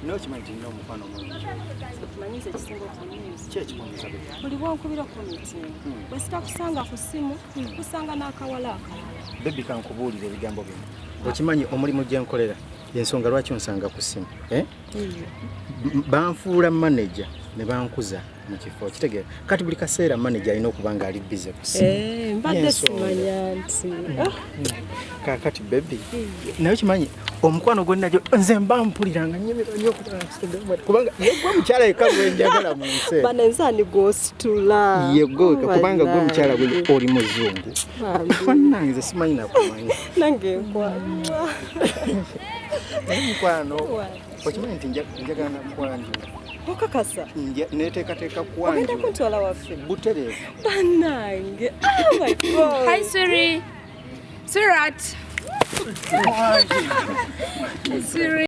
No kimanyi nnyo omukwano mungi. Tumanyize ekisinga okunyumiza. Ki ekikunyumiza bwe? Buli bw'onkubira ku meeting, bwe sitakusanga ku ssimu, kusanga n'akawala akalala. Baby kankubuulira ebigambo bino. Okimanyi omulimu gye nkolera y'ensonga lwaki onsanga ku ssimu. Banfuula manager ne bankuza mu kifo kitegeera. Kati buli kaseera manager alina okuba nga ali busy ku ssimu. Mbadde simanya nti. Kakati baby. Naye kimanyi omukwano gwe najjo nze mba mpuliranga nnyimira nnyo kubanga yegwe mukyala yekka gwe njagala mu nsi. Bana nsaani gw'ositula. Yegwe kubanga gwe mukyala gwe oli muzungu. Fannange nze simanyi nakumanyi. Nange nkwano. Mukwano. Okimanyi nti njagala nakwanjula. Okakasa. Neteekateeka kwanjula. Ogenda kuntwala waffe. Butereevu. Bannange. Oh my God. Hi, Siri. Sweetheart. Siri.